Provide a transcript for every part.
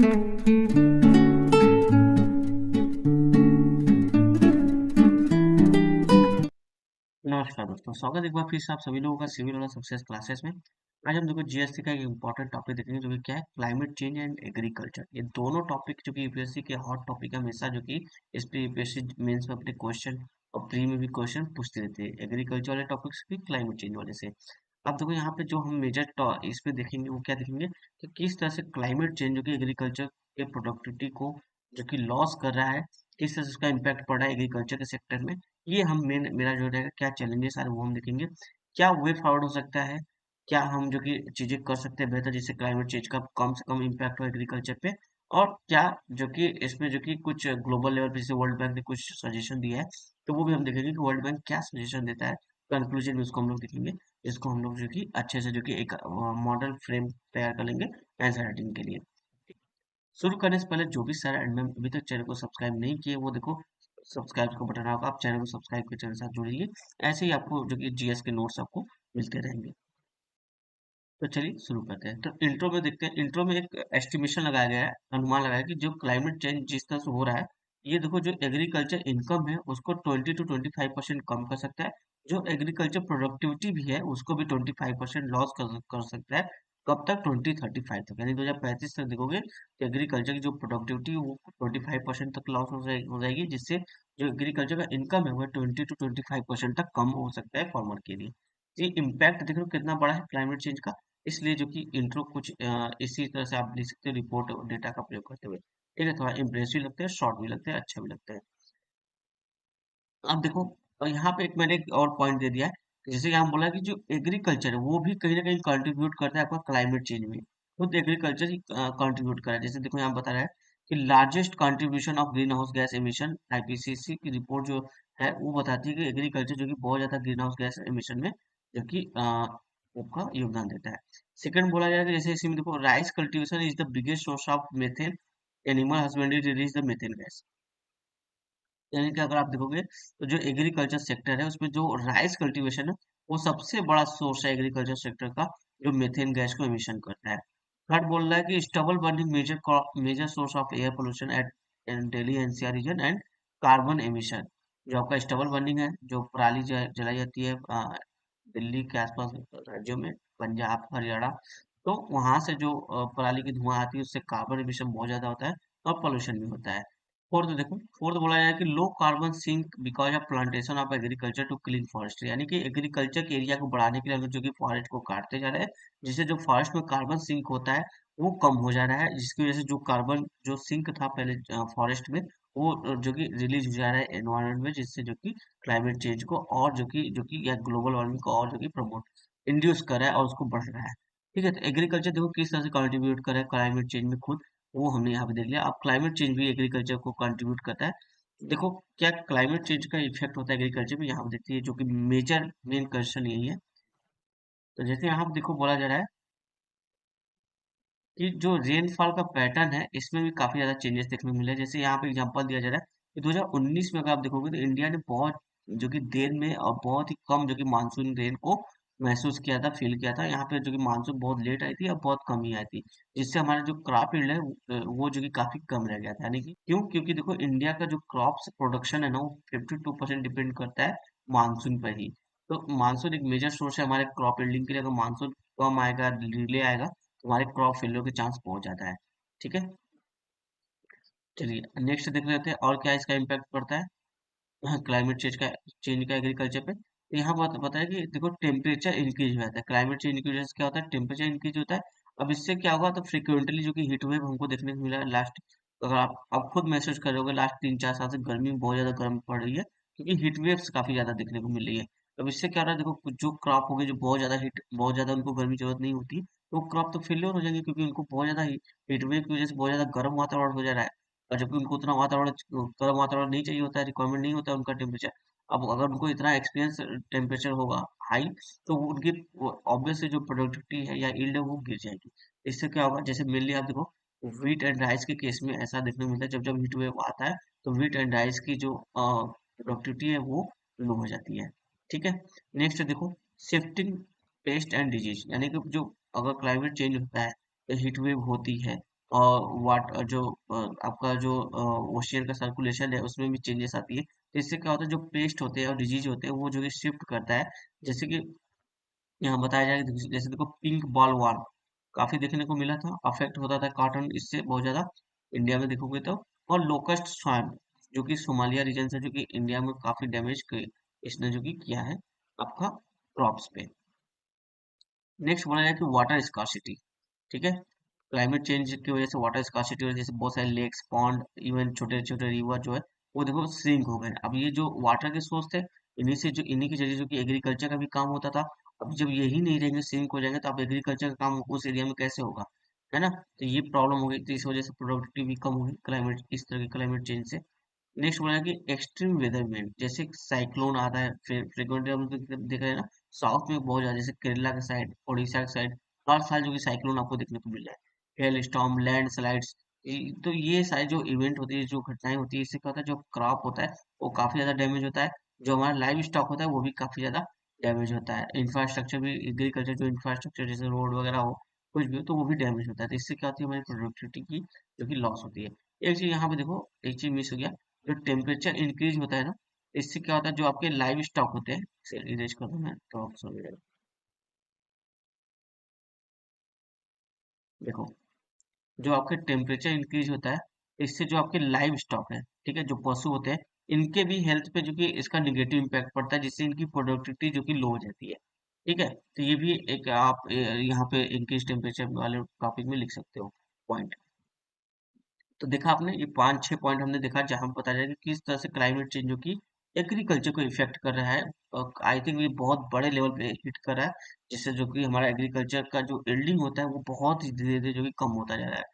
नमस्कार दोस्तों, स्वागत है एक बार फिर से आप सभी लोगों का सिविल और सक्सेस क्लासेस में। आज हम देखो जीएसटी का एक इंपॉर्टेंट टॉपिक देखेंगे जो कि क्या है, क्लाइमेट चेंज एंड एग्रीकल्चर। ये दोनों टॉपिक जो कि यूपीएससी के हॉट टॉपिक है हमेशा, जो कि इस पे यूपीएससी मेंस में अपने क्वेश्चन और प्री में भी क्वेश्चन पूछते रहते हैं, एग्रीकल्चर वाले टॉपिक्स भी क्लाइमेट चेंज वाले से। अब देखो यहाँ पे जो हम मेजर इस पे देखेंगे वो क्या देखेंगे कि किस तरह से क्लाइमेट चेंज जो कि एग्रीकल्चर के प्रोडक्टिविटी को जो कि लॉस कर रहा है, किस तरह से उसका इम्पैक्ट पड़ रहा है एग्रीकल्चर के सेक्टर में। ये हम मेरा जो रहेगा क्या चैलेंजेस आ रहे हैं वो हम देखेंगे। क्या वे फॉरवर्ड हो सकता है, क्या हम जो कि चीजें कर सकते हैं बेहतर जिससे क्लाइमेट चेंज का कम से कम इम्पैक्ट हो एग्रीकल्चर पे। और क्या जो कि इसमें जो कि कुछ ग्लोबल लेवल पे जैसे वर्ल्ड बैंक ने कुछ सजेशन दिया है, तो वो भी हम देखेंगे कि वर्ल्ड बैंक क्या सजेशन देता है। कंक्लूजन में उसको हम लोग देखेंगे। इसको हम लोग जो कि अच्छे से जो कि एक मॉडल फ्रेम तैयार कर लेंगे आंसर राइटिंग के लिए। शुरू करने से पहले जो भी सर एंड मैम अभी तक चैनल को सब्सक्राइब नहीं किए वो देखो सब्सक्राइब का बटन होगा, आप चैनल को सब्सक्राइब के चैनल के साथ जुड़िए। ऐसे ही आपको जो कि जीएस के नोट्स आपको मिलते रहेंगे। तो चलिए शुरू करते हैं। तो इंट्रो में देखते हैं, इंट्रो में एक एस्टिमेशन लगाया गया है, अनुमान लगाया है कि जो क्लाइमेट चेंज जिस तरह से हो रहा है, ये देखो जो एग्रीकल्चर इनकम है उसको 20 to 25% कम कर सकता है। जो एग्रीकल्चर प्रोडक्टिविटी भी है उसको भी 25% लॉस कर सकता है। कब तक? 2035 तक, यानी 2035 तक देखोगे कि एग्रीकल्चर की जो प्रोडक्टिविटी वो 25% तक लॉस हो जाएगी, जिससे जो एग्रीकल्चर का इनकम है वह 20 to 25% तक कम हो सकता है फार्मर के लिए। ये इम्पैक्ट देख रहे हो कितना बड़ा है क्लाइमेट चेंज का। इसलिए जो कि इंट्रो कुछ इसी तरह से आप लिख सकते हो, रिपोर्ट और डेटा का प्रयोग करते हुए। ठीक है, थोड़ा इम्प्रेसिव लगते हैं, शॉर्ट भी लगते हैं, अच्छा भी लगता है। अब देखो, और यहाँ पे एक मैंने एक और पॉइंट दे दिया है कि जैसे यहाँ बोला है कि जो एग्रीकल्चर है वो भी कहीं ना कहीं कंट्रीब्यूट करता है आपका क्लाइमेट चेंज में। खुद एग्रीकल्चर ही कंट्रीब्यूट कर रहा है। जैसे देखो यहाँ बता रहा है कि largest contribution of green house gas emission, IPCC की रिपोर्ट जो है वो बताती है कि एग्रीकल्चर जो कि बहुत ज्यादा ग्रीन हाउस गैस एमिशन में जो कि आपका योगदान देता है। सेकंड बोला जाए तो जैसे इसमें देखो, rice cultivation is the biggest source of methane, animal husbandry release the methane gas. यानी कि अगर आप देखोगे तो जो एग्रीकल्चर सेक्टर है उसमें जो राइस कल्टीवेशन है वो सबसे बड़ा सोर्स है एग्रीकल्चर सेक्टर का, जो मेथेन गैस को एमिशन करता है। थर्ड बोल रहा है कि stubble burning major source of air pollution at Delhi NCR region and carbon emission. जो आपका स्टबल बर्निंग है, जो पराली जलाई जाती है दिल्ली के आसपास राज्यों में, पंजाब हरियाणा, तो वहां से जो पराली की धुआं आती है उससे कार्बन एमिशन बहुत ज्यादा होता है और पोल्यूशन भी होता है। फोर्थ देखो, फोर्थ बोला जाए कि low carbon sink because of plantation of agriculture to clean forest, यानी कि एग्रीकल्चर के एरिया को बढ़ाने के लिए हम लोग जो कि फॉरेस्ट को काटते जा रहे हैं, जिससे जो फॉरेस्ट में कार्बन सिंक होता है वो कम हो जा रहा है, जिसकी वजह से जो कार्बन जो सिंक था पहले फॉरेस्ट में वो जो कि रिलीज हो जा रहा है एनवायरमेंट में, जिससे जो कि क्लाइमेट चेंज को और जो कि या ग्लोबल वार्मिंग को और जो कि प्रमोट इंड्यूस कर रहा है और उसको बढ़ रहा है। ठीक है, तो एग्रीकल्चर देखो किस तरह से कंट्रीब्यूट कर रहा है क्लाइमेट चेंज में खुद, वो हमने यहाँ पे देख लिया। अब क्लाइमेट चेंज भी एग्रीकल्चर को कंट्रीब्यूट करता है। देखो क्या क्लाइमेट चेंज का इफेक्ट होता है एग्रीकल्चर में, यहाँ पे देखते हैं जो कि मेजर मेन क्वेश्चन यही है। तो जैसे यहाँ पे देखो बोला जा रहा है कि जो रेनफॉल का पैटर्न है इसमें भी काफी ज्यादा चेंजेस देखने को मिले हैं। जैसे यहाँ पे एग्जांपल दिया जा रहा है कि 2019 में अगर आप देखोगे तो इंडिया ने बहुत जो कि देर में और बहुत ही कम जो कि मानसून रेन को महसूस किया था, फील किया था। यहाँ पे जो कि मानसून बहुत लेट आई थी और बहुत कम ही आई थी, जिससे हमारा जो क्रॉप यील्ड है वो जो कि काफी कम रह गया था। यानी कि क्यों? क्योंकि देखो इंडिया का जो क्रॉप्स प्रोडक्शन है ना वो 52% डिपेंड करता है मानसून पर ही। तो मानसून एक मेजर सोर्स है हमारे क्रॉप यील्डिंग के लिए। अगर मानसून कम आएगा, डिले आएगा, तुम्हारे क्रॉप फेलियर के चांस बहुत ज्यादा है। ठीक है, चलिए नेक्स्ट देख लेते हैं और क्या इसका इम्पैक्ट पड़ता है क्लाइमेट चेंज का एग्रीकल्चर पे। तो यहाँ बात बताया कि देखो टेम्परेचर इंक्रीज हो जाता है, क्लाइमेट चेंज की वजह से क्या होता है, टेम्परेचर इंक्रीज होता है। अब इससे क्या होगा, तो फ्रिक्वेंटली जो कि हीट वेव हमको देखने को मिला है लास्ट, अगर आप खुद महसूस करोगे लास्ट 3-4 साल से गर्मी बहुत ज्यादा गर्म पड़ रही है, क्योंकि हीट वेव्स काफी ज्यादा देखने को मिल रही है। अब इससे क्या हो रहा है, देखो कुछ जो क्रॉप हो गए जो बहुत ज्यादा उनको गर्मी की जरूरत नहीं होती, तो क्रॉप तो फेलियर हो जाएंगे, क्योंकि उनको बहुत ज्यादा हीट वेव की वजह से बहुत ज्यादा गर्म वातावरण हो जा रहा है। और जबकि उनको उतना गर्म वातावरण नहीं चाहिए होता है, रिक्वायरमेंट नहीं होता है उनका टेम्परेचर। अब अगर उनको इतना एक्सपीरियंस टेम्परेचर होगा हाई, तो वो उनकी ऑब्वियसली जो प्रोडक्टिविटी है या यील्ड है वो गिर जाएगी। इससे क्या होगा, जैसे मेनली आप देखो व्हीट एंड राइस के केस में ऐसा देखने को मिलता है, जब जब हीट वेव आता है तो व्हीट एंड राइस की जो प्रोडक्टिविटी है वो लो हो जाती है। ठीक है, नेक्स्ट देखो, शिफ्टिंग पेस्ट एंड डिजीज, यानी कि जो अगर क्लाइमेट चेंज होता है तो हीट वेव होती है, और वाट जो आपका जो ओशियन का सर्कुलेशन है उसमें भी चेंजेस आती है। तो इससे क्या होता है, जो पेस्ट होते हैं और डिजीज होते हैं वो जो कि शिफ्ट करता है। जैसे कि यहाँ बताया जाए कि जैसे देखो पिंक बॉल वॉर्म काफी देखने को मिला था, अफेक्ट होता था कॉटन इससे बहुत ज्यादा, इंडिया में देखोगे तो। और लोकस्ट स्वाइन जो कि सोमालिया रीजन से, जो कि इंडिया में काफी डैमेज इसने जो कि किया है आपका क्रॉप्स पे। नेक्स्ट बोला जाए कि वाटर स्कार्सिटी, ठीक है। क्लाइमेट चेंज की वजह से वाटर स्कार्सिटी, जैसे बहुत सारे लेक्स पॉन्ड इवन छोटे छोटे रिवर जो है वो देखो सिंक हो गए। अब ये जो वाटर के सोर्स थे, इन्हीं के जरिए जो कि एग्रीकल्चर का भी काम होता था। अब जब यही नहीं रहेंगे, सिंक हो जाएंगे, तो अब एग्रीकल्चर का काम उस एरिया में कैसे होगा, है ना। तो ये प्रॉब्लम हो गई, तो इस वजह से प्रोडक्टिविटी भी कम होगी क्लाइमेट, इस तरह के क्लाइमेट चेंज से। नेक्स्ट बोला है कि एक्सट्रीम वेदर इवेंट, जैसे साइक्लोन आता है, फिर फ्रिक्वेंटली हम लोग देख रहे हैं ना, साउथ में बहुत ज्यादा, जैसे केरला के साइड, उड़ीसा के साइड, हर साल जो कि साइक्लोन आपको देखने को मिल रहा है, हेल स्टॉर्म, लैंड स्लाइड्स। तो ये सारे जो इवेंट होती है, जो घटनाएं होती है, इससे क्या होता है, जो क्रॉप होता है वो काफी ज्यादा डैमेज होता है। जो हमारा लाइव स्टॉक होता है वो भी काफी ज्यादा डैमेज होता है। इंफ्रास्ट्रक्चर भी, एग्रीकल्चर जो इंफ्रास्ट्रक्चर जैसे रोड वगैरह हो, कुछ भी हो, तो वो भी डैमेज होता है। तो इससे क्या होती है, हमारी प्रोडक्टिविटी की जो कि लॉस होती है। एक चीज यहाँ पे देखो, एक चीज मिस हो गया, जो टेम्परेचर इंक्रीज होता है ना, इससे क्या होता है, जो आपके लाइव स्टॉक होते हैं, इसे इरेज कर दूं मैं तो आप समझ जाएगा। देखो, जो आपके टेम्परेचर इंक्रीज होता है, इससे जो आपके लाइव स्टॉक है, ठीक है, जो पशु होते हैं, इनके भी हेल्थ पे जो कि इसका निगेटिव इम्पैक्ट पड़ता है, जिससे इनकी प्रोडक्टिविटी जो कि लो हो जाती है। ठीक है, तो ये भी एक आप यहाँ पे इंक्रीज टेम्परेचर वाले टॉपिक में लिख सकते हो पॉइंट। तो देखा आपने, ये 5-6 पॉइंट हमने देखा, जहां पता चला कि किस तरह से क्लाइमेट चेंज जो कि एग्रीकल्चर को इफेक्ट कर रहा है। आई थिंक ये बहुत बड़े लेवल पे हिट कर रहा है, जिससे जो कि हमारा एग्रीकल्चर का जो यील्डिंग होता है वो बहुत ही धीरे धीरे जो कि कम होता जा रहा है।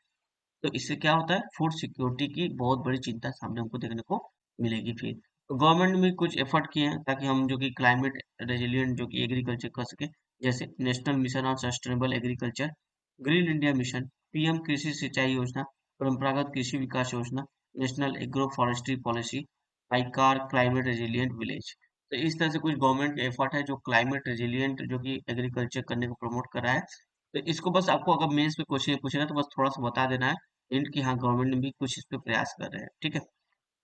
तो इससे क्या होता है, फूड सिक्योरिटी की बहुत बड़ी चिंता सामने हमको देखने को मिलेगी। फिर तो गवर्नमेंट ने भी कुछ एफर्ट किए हैं ताकि हम जो कि क्लाइमेट रेजिलियंट जो कि एग्रीकल्चर कर सके, जैसे national mission on sustainable agriculture, green India mission, PM कृषि सिंचाई योजना, परंपरागत कृषि विकास योजना, national agro forestry policy, आईकार climate resilient village. तो इस तरह से कुछ गवर्नमेंट के एफर्ट है जो क्लाइमेट रेजिलियंट जो कि एग्रीकल्चर करने को प्रमोट कर रहा है। तो इसको बस आपको अगर मेंस पे क्वेश्चन पूछेगा तो बस थोड़ा सा बता देना है हिंट कि हाँ, गवर्नमेंट ने भी कुछ इस पे प्रयास कर रहे हैं, ठीक है।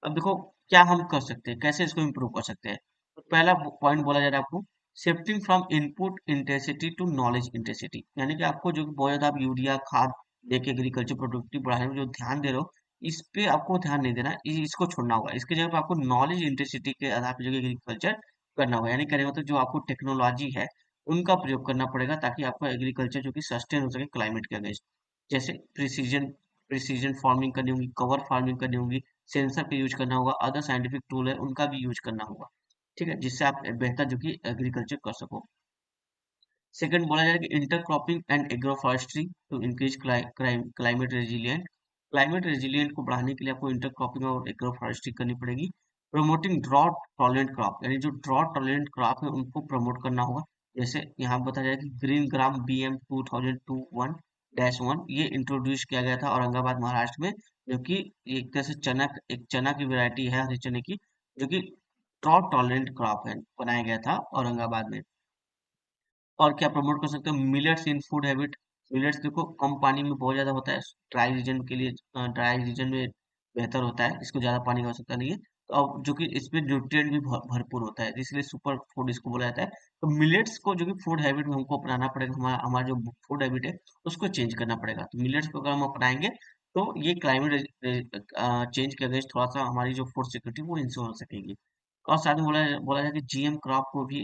अब देखो क्या हम कर सकते हैं, कैसे इसको इम्प्रूव कर सकते हैं। तो पहला पॉइंट बोला जा रहा है आपको, shifting from input intensity to knowledge intensity, यानी कि आपको जो बहुत ज्यादा आप यूरिया खाद देके एग्रीकल्चर प्रोडक्टिविटी बढ़ाने में जो ध्यान दे रहे हो, इस पे आपको ध्यान नहीं देना, इसको छोड़ना होगा। इसके जगह पे आपको नॉलेज इंटेंसिटी के आधार पर जो एग्रीकल्चर करना होगा, यानी करेंगे तो जो आपको टेक्नोलॉजी है उनका प्रयोग करना पड़ेगा, ताकि आपका एग्रीकल्चर जो कि सस्टेन हो सके क्लाइमेट के अगेंस्ट। जैसे प्रिसीजन प्रिसीजन फार्मिंग करनी होगी, कवर फार्मिंग करनी होगी, सेंसर का यूज करना होगा, अदर साइंटिफिक टूल है उनका भी यूज करना होगा, ठीक है, जिससे आप बेहतर जो कि एग्रीकल्चर कर सको। सेकंड बोला जाए कि intercropping and agroforestry to increase climate resilient, climate resilient को बढ़ाने के लिए आपको इंटरक्रॉपिंग और एग्रोफॉरेस्ट्री करनी पड़ेगी। प्रमोटिंग ड्रॉट टॉलरेंट क्रॉप, यानी जो ड्रॉट टॉलरेंट क्रॉप है उनको प्रमोट करना होगा। जैसे यहाँ बताया जाए कि ग्रीन ग्राम BM 2021-1 ये इंट्रोड्यूस किया गया था औरंगाबाद महाराष्ट्र में, जो कि एक तरह से एक चना की वैरायटी है, हरे चने की, जो कि ड्रॉट टॉलरेंट क्रॉप है, बनाया गया था औरंगाबाद में। और क्या प्रमोट कर सकते हो, मिलेट्स इन फूड हैबिट। मिलेट्स देखो कम पानी में बहुत ज्यादा होता है, ड्राई रीजन के लिए, ड्राई रीजन में बेहतर होता है, इसको ज्यादा पानी की आवश्यकता नहीं है। तो अब जो कि इसमें न्यूट्रिएंट भी भरपूर होता है, इसलिए सुपर फूड इसको बोला जाता है। तो मिलेट्स को जो कि फूड हैबिट में हमको अपनाना पड़ेगा, हमारा हमारा जो फूड हैबिट है उसको चेंज करना पड़ेगा। तो मिलेट्स को अगर हम अपनाएंगे तो ये क्लाइमेट चेंज के अगेंस्ट थोड़ा सा हमारी जो फूड सिक्योरिटी वो इंश्योर हो सकेगी। और साथ में बोला जाए कि GM क्रॉप को भी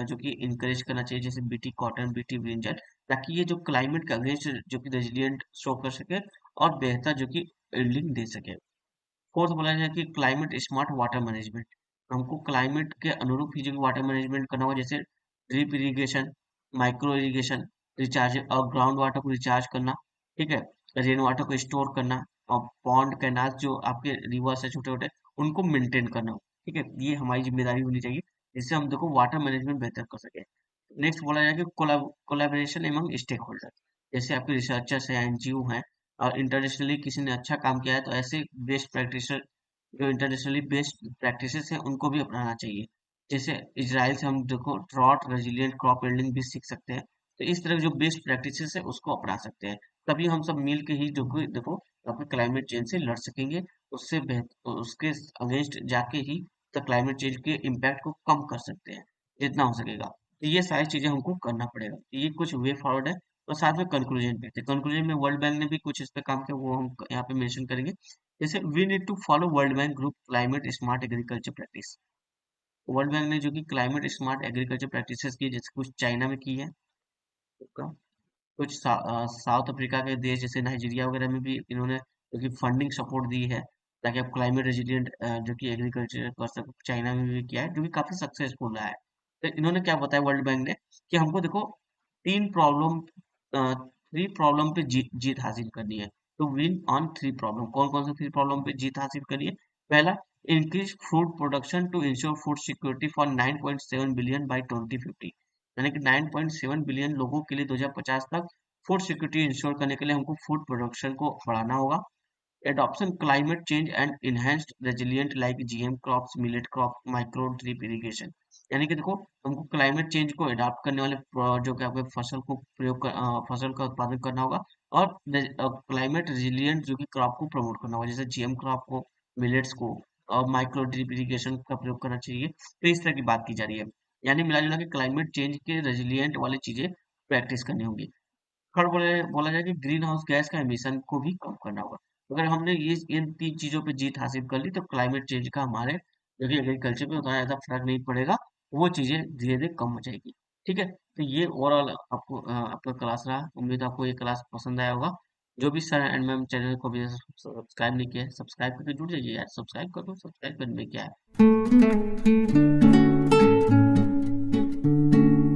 जो कि इनकरेज करना चाहिए, जैसे BT कॉटन, BT ब्रिंजल, ताकि ये जो क्लाइमेट के अगेंस्ट जो कि रेजिलियंट शो कर सके और बेहतर जो कि यील्डिंग दे सके। फोर्थ बोला जाए कि क्लाइमेट स्मार्ट वाटर मैनेजमेंट, हमको क्लाइमेट के अनुरूप ही जो कि वाटर मैनेजमेंट करना होगा, जैसे drip irrigation, micro irrigation, recharge और ग्राउंड वाटर को रिचार्ज करना, ठीक है, रेन वाटर को स्टोर करना, और पॉन्ड कैनाल जो आपके रिवर्स है छोटे छोटे, उनको मेंटेन करना, ठीक है, ये हमारी जिम्मेदारी होनी चाहिए, जिससे हम देखो वाटर मैनेजमेंट बेहतर कर सके। नेक्स्ट बोला जाए कि कोलैबोरेशन एमंग स्टेक होल्डर, जैसे आपके रिसर्चर्स हैं, NGO हैं, और इंटरनेशनली किसी ने अच्छा काम किया है तो ऐसे बेस्ट प्रैक्टिस, जो इंटरनेशनली बेस्ट प्रैक्टिसेस हैं उनको भी अपनाना चाहिए। जैसे इजराइल से हम देखो ड्रॉट रेजिलियंट क्रॉप बिल्डिंग भी सीख सकते हैं। तो इस तरह की जो बेस्ट प्रैक्टिसेस है उसको अपना सकते हैं। तभी हम सब मिल के ही जो कि देखो अपने क्लाइमेट चेंज से लड़ सकेंगे, उससे बेहतर उसके अगेंस्ट जाके ही तो क्लाइमेट चेंज के इम्पैक्ट को कम कर सकते हैं जितना हो सकेगा। तो ये सारी चीजें हमको करना पड़ेगा, तो ये कुछ वे फॉरवर्ड है। और साथ में कंक्लूजन पे थे, कंक्लूजन में वर्ल्ड बैंक ने भी कुछ इस पे काम किया, वो हम यहाँ पे मेंशन करेंगे। जैसे we need to follow World Bank group climate smart agriculture practice. World Bank ने जो कि क्लाइमेट स्मार्ट एग्रीकल्चर प्रैक्टिसेस की, जैसे कुछ चाइना में की है, कुछ साउथ अफ्रीका के देश जैसे नाइजीरिया वगैरह में भी इन्होंने जो कि फंडिंग सपोर्ट दी है, ताकि आप क्लाइमेट रेजिलिएंट जो कि एग्रीकल्चर कर सको। चाइना में भी किया है, जो कि काफी सक्सेसफुल रहा है। तो इन्होंने क्या बताया वर्ल्ड बैंक ने, कि हमको देखो तीन प्रॉब्लम, थ्री प्रॉब्लम पे जीत हासिल करनी है। तो विन ऑन थ्री प्रॉब्लम, कौन कौन से थ्री प्रॉब्लम पे जीत हासिल करनी है? पहला, increase food production to ensure food security for 9.7 billion by 2050। यानी कि 9.7 बिलियन लोगों के लिए 2050 तक फूड सिक्योरिटी इंश्योर करने के लिए हमको फूड प्रोडक्शन को बढ़ाना होगा। Adoption climate change and enhanced resilient like GM crops, millet crop, micro drip irrigation. यानी कि देखो हमको क्लाइमेट चेंज को अडॉप्ट करने वाले जो कि आपके फसल को फसल का उत्पादन करना होगा। और क्लाइमेट रेजिलिएंट जो कि क्रॉप को प्रमोट करना होगा, जैसे जीएम क्रॉप को, मिलेट्स को, और माइक्रो ड्रिप इरिगेशन का प्रयोग करना चाहिए। तो इस तरह की बात की जा रही है, यानी मिला जुला के क्लाइमेट चेंज के रेजिलिएंट वाली चीजें प्रैक्टिस करनी होगी। थर्ड बोला जाए कि ग्रीन हाउस गैस का एमिशन को भी कम करना होगा। अगर हमने ये इन तीन चीजों पे जीत हासिल कर ली, तो क्लाइमेट चेंज का हमारे जो कि एग्रीकल्चर पे उतना ज्यादा फर्क नहीं पड़ेगा, वो चीजें धीरे धीरे कम हो जाएगी। ठीक है, तो ये ओवरऑल आपको आपका क्लास रहा। उम्मीद है आपको ये क्लास पसंद आया होगा। जो भी सर एंड मैम चैनल को अभी सब्सक्राइब नहीं किया है, सब्सक्राइब करके जुड़ जाइए यार, सब्सक्राइब कर दो, सब्सक्राइब करने में क्या है।